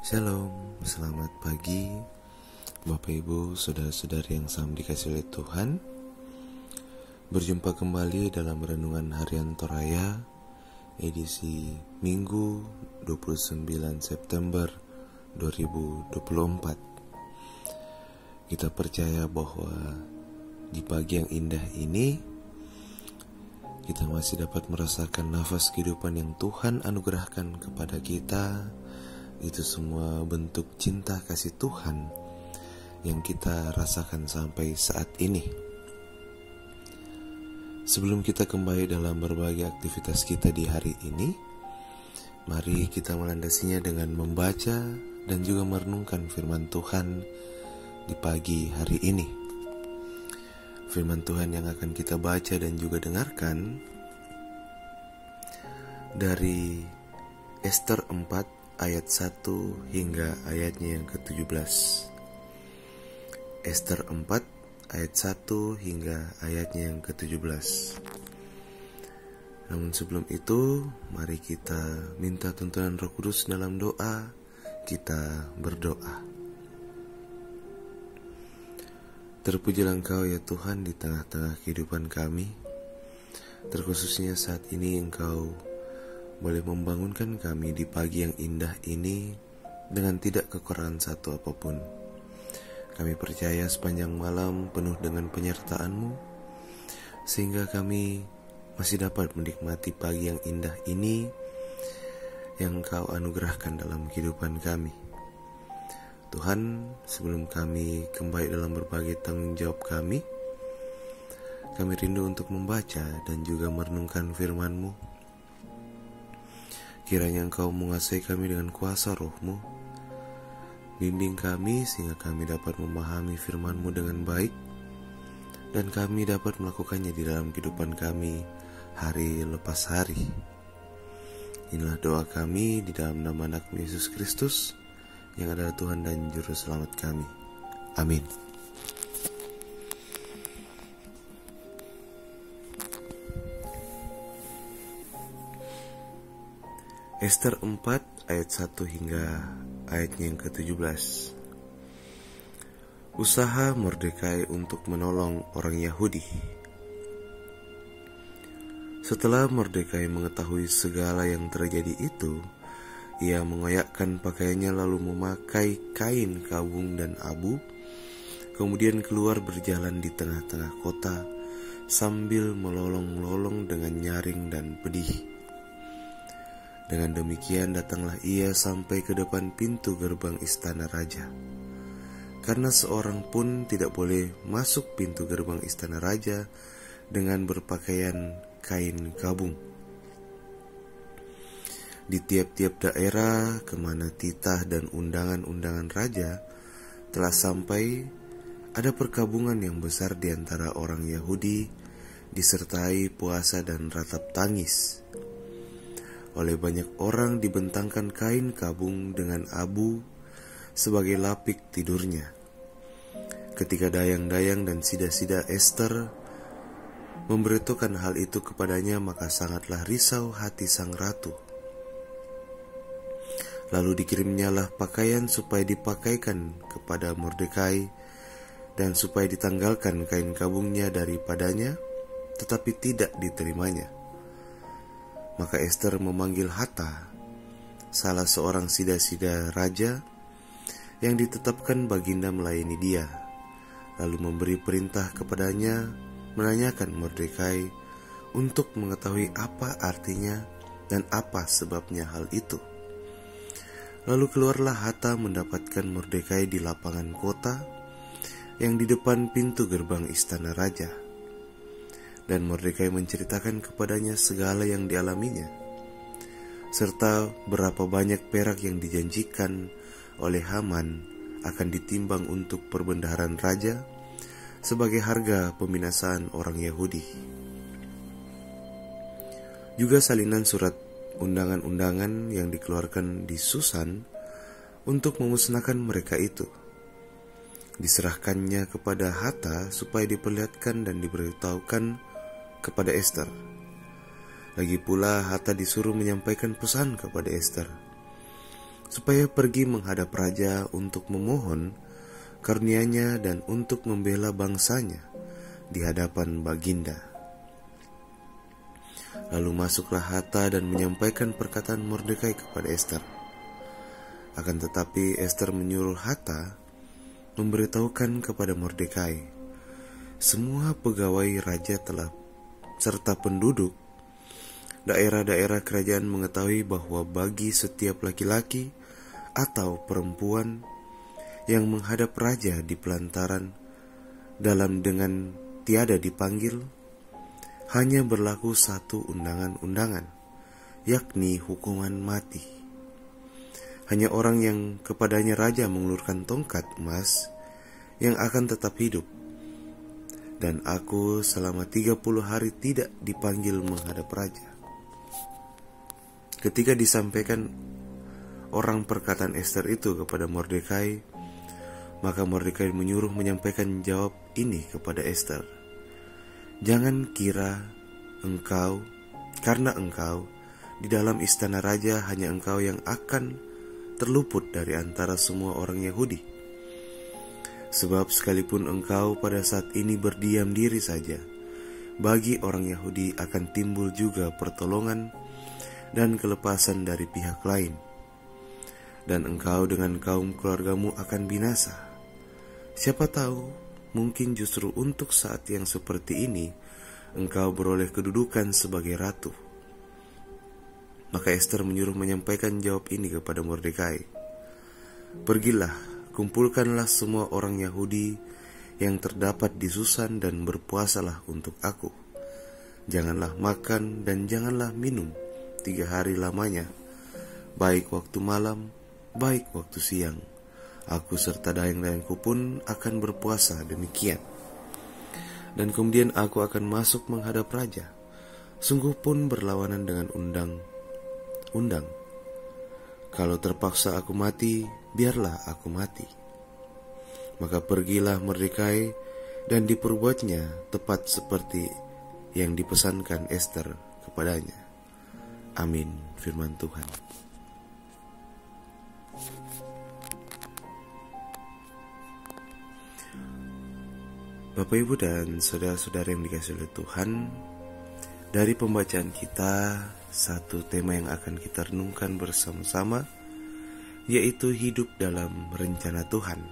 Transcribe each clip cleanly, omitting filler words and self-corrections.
Shalom, selamat pagi Bapak Ibu, saudara-saudari yang sama dikasihi oleh Tuhan. Berjumpa kembali dalam Renungan Harian Toraya edisi Minggu 29 September 2024. Kita percaya bahwa di pagi yang indah ini kita masih dapat merasakan nafas kehidupan yang Tuhan anugerahkan kepada kita. Itu semua bentuk cinta kasih Tuhan yang kita rasakan sampai saat ini. Sebelum kita kembali dalam berbagai aktivitas kita di hari ini, mari kita melandasinya dengan membaca dan juga merenungkan firman Tuhan di pagi hari ini. Firman Tuhan yang akan kita baca dan juga dengarkan dari Ester 4 ayat 1 hingga ayatnya yang ke-17. Ester 4 ayat 1 hingga ayatnya yang ke-17. Namun sebelum itu, mari kita minta tuntunan Roh Kudus dalam doa. Kita berdoa. Terpujilah Engkau ya Tuhan di tengah-tengah kehidupan kami. Terkhususnya saat ini Engkau boleh membangunkan kami di pagi yang indah ini dengan tidak kekurangan satu apapun. Kami percaya sepanjang malam penuh dengan penyertaan-Mu, sehingga kami masih dapat menikmati pagi yang indah ini yang Engkau anugerahkan dalam kehidupan kami. Tuhan, sebelum kami kembali dalam berbagai tanggung jawab kami rindu untuk membaca dan juga merenungkan firman-Mu. Kiranya Engkau menguasai kami dengan kuasa Roh-Mu. Bimbing kami sehingga kami dapat memahami firman-Mu dengan baik, dan kami dapat melakukannya di dalam kehidupan kami hari lepas hari. Inilah doa kami di dalam nama Anak Yesus Kristus yang adalah Tuhan dan Juru Selamat kami. Amin. Ester 4 ayat 1 hingga ayatnya yang ke-17. Usaha Mordekai untuk menolong orang Yahudi. Setelah Mordekai mengetahui segala yang terjadi itu, ia mengoyakkan pakaiannya lalu memakai kain kabung dan abu, kemudian keluar berjalan di tengah-tengah kota sambil melolong-lolong dengan nyaring dan pedih. Dengan demikian datanglah ia sampai ke depan pintu gerbang istana raja. Karena seorang pun tidak boleh masuk pintu gerbang istana raja dengan berpakaian kain kabung. Di tiap-tiap daerah kemana titah dan undangan-undangan raja telah sampai, ada perkabungan yang besar di antara orang Yahudi, disertai puasa dan ratap tangis. Oleh banyak orang dibentangkan kain kabung dengan abu sebagai lapik tidurnya. Ketika dayang-dayang dan sida-sida Ester memberitahukan hal itu kepadanya, maka sangatlah risau hati sang ratu. Lalu dikirimnyalah pakaian supaya dipakaikan kepada Mordekai dan supaya ditanggalkan kain kabungnya daripadanya, tetapi tidak diterimanya. Maka Ester memanggil Hata, salah seorang sida-sida raja yang ditetapkan baginda melayani dia, lalu memberi perintah kepadanya menanyakan Mordekai untuk mengetahui apa artinya dan apa sebabnya hal itu. Lalu keluarlah Hata mendapatkan Mordekai di lapangan kota yang di depan pintu gerbang istana raja. Dan Mordekai menceritakan kepadanya segala yang dialaminya, serta berapa banyak perak yang dijanjikan oleh Haman akan ditimbang untuk perbendaharaan raja sebagai harga pembinasaan orang Yahudi. Juga salinan surat undangan-undangan yang dikeluarkan di Susan untuk memusnahkan mereka itu diserahkannya kepada Hata supaya diperlihatkan dan diberitahukan kepada Ester. Lagi pula Hata disuruh menyampaikan pesan kepada Ester supaya pergi menghadap raja untuk memohon karunia-Nya dan untuk membela bangsanya di hadapan baginda. Lalu masuklah Hatta dan menyampaikan perkataan Mordekai kepada Ester. Akan tetapi Ester menyuruh Hatta memberitahukan kepada Mordekai, semua pegawai raja telah serta penduduk daerah-daerah kerajaan mengetahui bahwa bagi setiap laki-laki atau perempuan yang menghadap raja di pelantaran dalam dengan tiada dipanggil, hanya berlaku satu undangan-undangan, yakni hukuman mati. Hanya orang yang kepadanya raja mengulurkan tongkat emas yang akan tetap hidup. Dan aku selama 30 hari tidak dipanggil menghadap raja. Ketika disampaikan orang perkataan Ester itu kepada Mordekai, maka Mordekai menyuruh menyampaikan jawab ini kepada Ester. Jangan kira engkau, karena engkau di dalam istana raja hanya engkau yang akan terluput dari antara semua orang Yahudi. Sebab sekalipun engkau pada saat ini berdiam diri saja, bagi orang Yahudi akan timbul juga pertolongan dan kelepasan dari pihak lain. Dan engkau dengan kaum keluargamu akan binasa. Siapa tahu, mungkin justru untuk saat yang seperti ini, engkau beroleh kedudukan sebagai ratu. Maka Ester menyuruh menyampaikan jawab ini kepada Mordekai. Pergilah, kumpulkanlah semua orang Yahudi yang terdapat di Susan dan berpuasalah untuk aku. Janganlah makan dan janganlah minum 3 hari lamanya, baik waktu malam, baik waktu siang. Aku serta dayang-dayangku pun akan berpuasa demikian. Dan kemudian aku akan masuk menghadap raja, sungguh pun berlawanan dengan undang. Kalau terpaksa aku mati, biarlah aku mati. Maka pergilah Mordekai dan diperbuatnya tepat seperti yang dipesankan Ester kepadanya. Amin. Firman Tuhan. Bapak, Ibu, dan saudara-saudara yang dikasihi oleh Tuhan, dari pembacaan kita, satu tema yang akan kita renungkan bersama-sama, yaitu hidup dalam rencana Tuhan.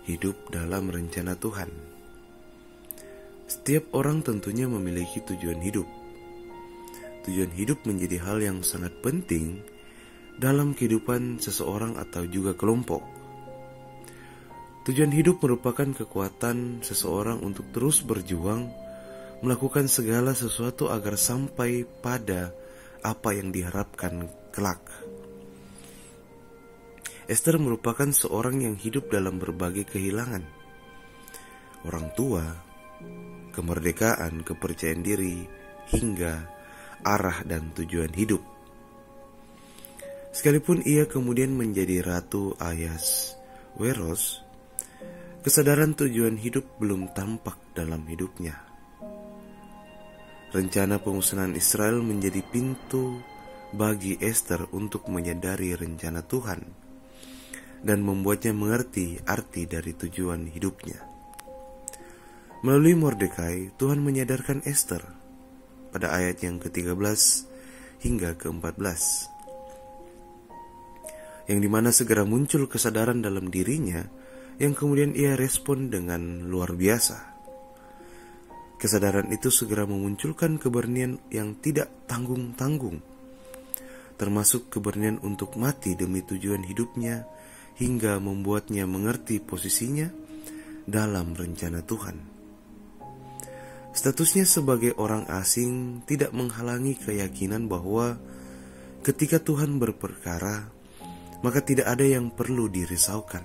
Hidup dalam rencana Tuhan. Setiap orang tentunya memiliki tujuan hidup. Tujuan hidup menjadi hal yang sangat penting dalam kehidupan seseorang atau juga kelompok. Tujuan hidup merupakan kekuatan seseorang untuk terus berjuang, melakukan segala sesuatu agar sampai pada apa yang diharapkan kelak. Ester merupakan seorang yang hidup dalam berbagai kehilangan. Orang tua, kemerdekaan, kepercayaan diri, hingga arah dan tujuan hidup. Sekalipun ia kemudian menjadi Ratu Ahasuerus, kesadaran tujuan hidup belum tampak dalam hidupnya. Rencana pengusiran Israel menjadi pintu bagi Ester untuk menyadari rencana Tuhan dan membuatnya mengerti arti dari tujuan hidupnya. Melalui Mordekai, Tuhan menyadarkan Ester pada ayat yang ke-13 hingga ke-14, yang dimana segera muncul kesadaran dalam dirinya yang kemudian ia respon dengan luar biasa. Kesadaran itu segera memunculkan keberanian yang tidak tanggung-tanggung, termasuk keberanian untuk mati demi tujuan hidupnya, hingga membuatnya mengerti posisinya dalam rencana Tuhan. Statusnya sebagai orang asing tidak menghalangi keyakinan bahwa ketika Tuhan berperkara, maka tidak ada yang perlu dirisaukan.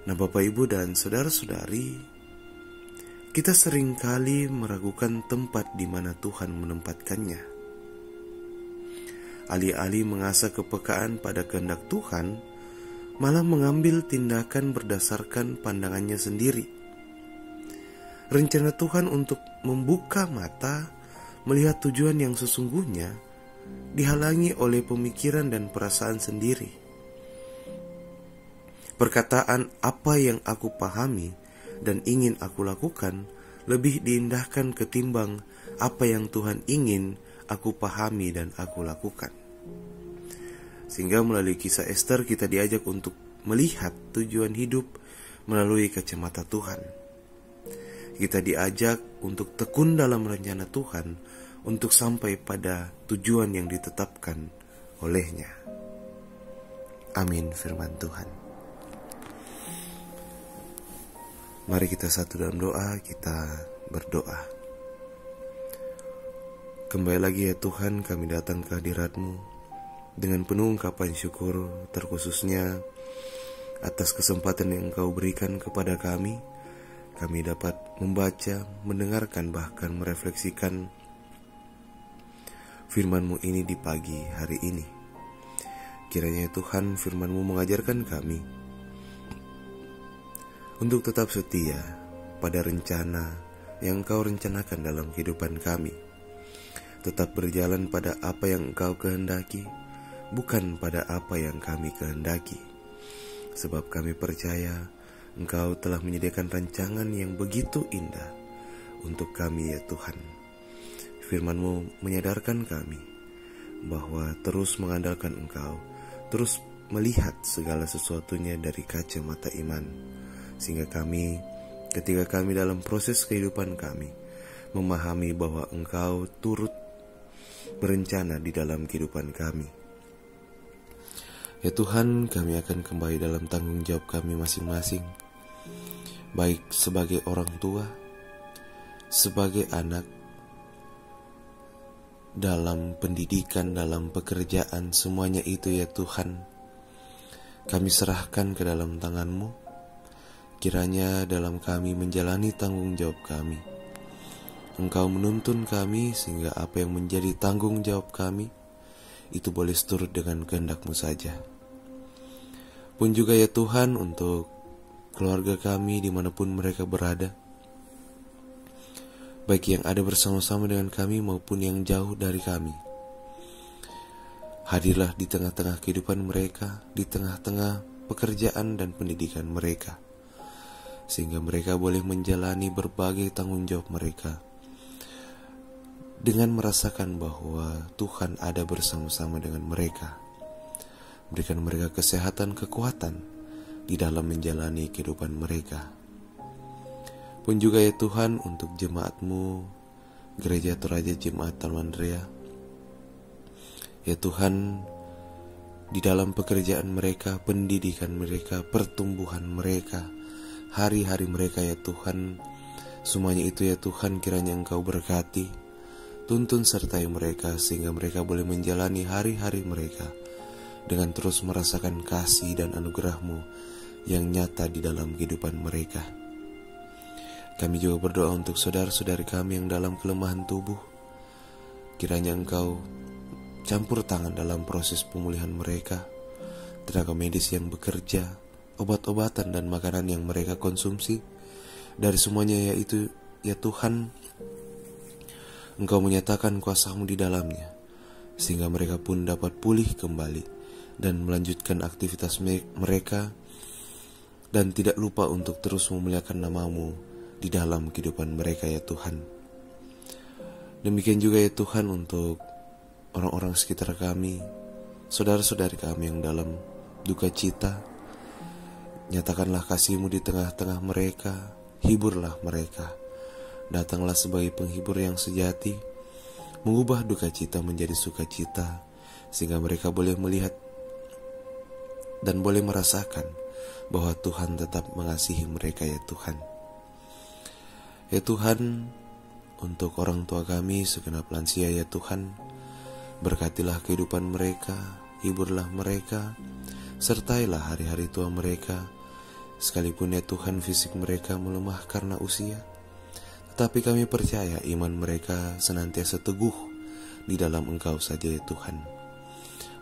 Nah, Bapak, Ibu, dan saudara-saudari, kita seringkali meragukan tempat di mana Tuhan menempatkannya. Alih-alih mengasah kepekaan pada kehendak Tuhan, malah mengambil tindakan berdasarkan pandangannya sendiri. Rencana Tuhan untuk membuka mata, melihat tujuan yang sesungguhnya, dihalangi oleh pemikiran dan perasaan sendiri. Perkataan apa yang aku pahami dan ingin aku lakukan lebih diindahkan ketimbang apa yang Tuhan ingin aku pahami dan aku lakukan. Sehingga melalui kisah Ester kita diajak untuk melihat tujuan hidup melalui kacamata Tuhan. Kita diajak untuk tekun dalam rencana Tuhan untuk sampai pada tujuan yang ditetapkan olehnya. Amin firman Tuhan. Mari kita satu dalam doa, kita berdoa. Kembali lagi ya Tuhan, kami datang ke hadirat-Mu dengan penuh ungkapan syukur, terkhususnya atas kesempatan yang Engkau berikan kepada kami. Kami dapat membaca, mendengarkan, bahkan merefleksikan firman-Mu ini di pagi hari ini. Kiranya Tuhan, firman-Mu mengajarkan kami untuk tetap setia pada rencana yang Engkau rencanakan dalam kehidupan kami. Tetap berjalan pada apa yang Engkau kehendaki, bukan pada apa yang kami kehendaki. Sebab kami percaya Engkau telah menyediakan rancangan yang begitu indah untuk kami ya Tuhan. Firman-Mu menyadarkan kami bahwa terus mengandalkan Engkau, terus melihat segala sesuatunya dari kacamata iman. Sehingga kami, ketika kami dalam proses kehidupan kami, memahami bahwa Engkau turut berencana di dalam kehidupan kami. Ya Tuhan, kami akan kembali dalam tanggung jawab kami masing-masing, baik sebagai orang tua, sebagai anak, dalam pendidikan, dalam pekerjaan, semuanya itu ya Tuhan, kami serahkan ke dalam tangan-Mu. Kiranya dalam kami menjalani tanggung jawab kami, Engkau menuntun kami sehingga apa yang menjadi tanggung jawab kami itu boleh seturut dengan kehendak-Mu saja. Pun juga ya Tuhan untuk keluarga kami dimanapun mereka berada, baik yang ada bersama-sama dengan kami maupun yang jauh dari kami. Hadirlah di tengah-tengah kehidupan mereka, di tengah-tengah pekerjaan dan pendidikan mereka, sehingga mereka boleh menjalani berbagai tanggung jawab mereka dengan merasakan bahwa Tuhan ada bersama-sama dengan mereka. Berikan mereka kesehatan, kekuatan di dalam menjalani kehidupan mereka. Pun juga ya Tuhan untuk jemaat-Mu, Gereja Toraja Jemaat Tarumandrea. Ya Tuhan, di dalam pekerjaan mereka, pendidikan mereka, pertumbuhan mereka, hari-hari mereka ya Tuhan, semuanya itu ya Tuhan kiranya Engkau berkati, tuntun sertai mereka sehingga mereka boleh menjalani hari-hari mereka dengan terus merasakan kasih dan anugerah-Mu yang nyata di dalam kehidupan mereka. Kami juga berdoa untuk saudara-saudari kami yang dalam kelemahan tubuh. Kiranya Engkau campur tangan dalam proses pemulihan mereka, tenaga medis yang bekerja, obat-obatan dan makanan yang mereka konsumsi. Dari semuanya yaitu ya Tuhan, Engkau menyatakan kuasa-Mu di dalamnya, sehingga mereka pun dapat pulih kembali dan melanjutkan aktivitas mereka, dan tidak lupa untuk terus memuliakan nama-Mu di dalam kehidupan mereka ya Tuhan. Demikian juga ya Tuhan untuk orang-orang sekitar kami, saudara-saudari kami yang dalam duka cita. Nyatakanlah kasih-Mu di tengah-tengah mereka, hiburlah mereka. Datanglah sebagai penghibur yang sejati, mengubah duka cita menjadi sukacita, sehingga mereka boleh melihat dan boleh merasakan bahwa Tuhan tetap mengasihi mereka ya Tuhan. Ya Tuhan, untuk orang tua kami segenap lansia ya Tuhan, berkatilah kehidupan mereka, hiburlah mereka, sertailah hari-hari tua mereka. Sekalipun ya Tuhan fisik mereka melemah karena usia, tetapi kami percaya iman mereka senantiasa teguh di dalam Engkau saja ya Tuhan.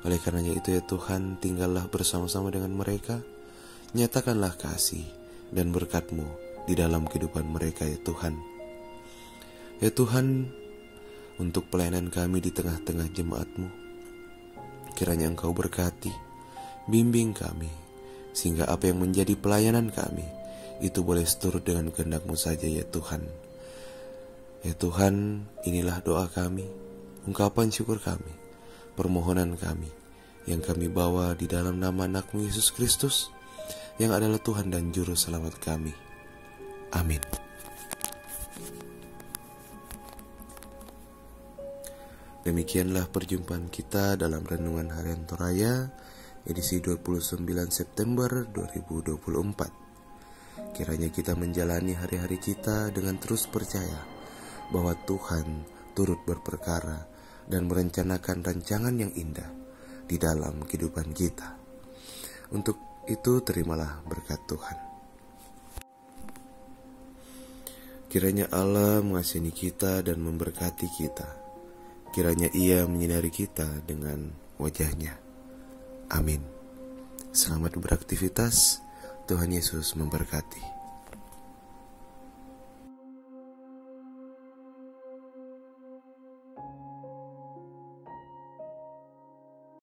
Oleh karenanya itu ya Tuhan, tinggallah bersama-sama dengan mereka, nyatakanlah kasih dan berkat-Mu di dalam kehidupan mereka ya Tuhan. Ya Tuhan, untuk pelayanan kami di tengah-tengah jemaat-Mu. Kiranya Engkau berkati, bimbing kami, sehingga apa yang menjadi pelayanan kami itu boleh seturut dengan kehendak-Mu saja ya Tuhan. Ya Tuhan, inilah doa kami, ungkapan syukur kami, permohonan kami, yang kami bawa di dalam nama anak-Mu Yesus Kristus, yang adalah Tuhan dan Juru Selamat kami. Amin. Demikianlah perjumpaan kita dalam Renungan Harian Toraya, edisi 29 September 2024. Kiranya kita menjalani hari-hari kita dengan terus percaya bahwa Tuhan turut berperkara dan merencanakan rancangan yang indah di dalam kehidupan kita. Untuk itu terimalah berkat Tuhan. Kiranya Allah mengasihi kita dan memberkati kita. Kiranya Ia menyinari kita dengan wajah-Nya. Amin. Selamat beraktivitas. Tuhan Yesus memberkati.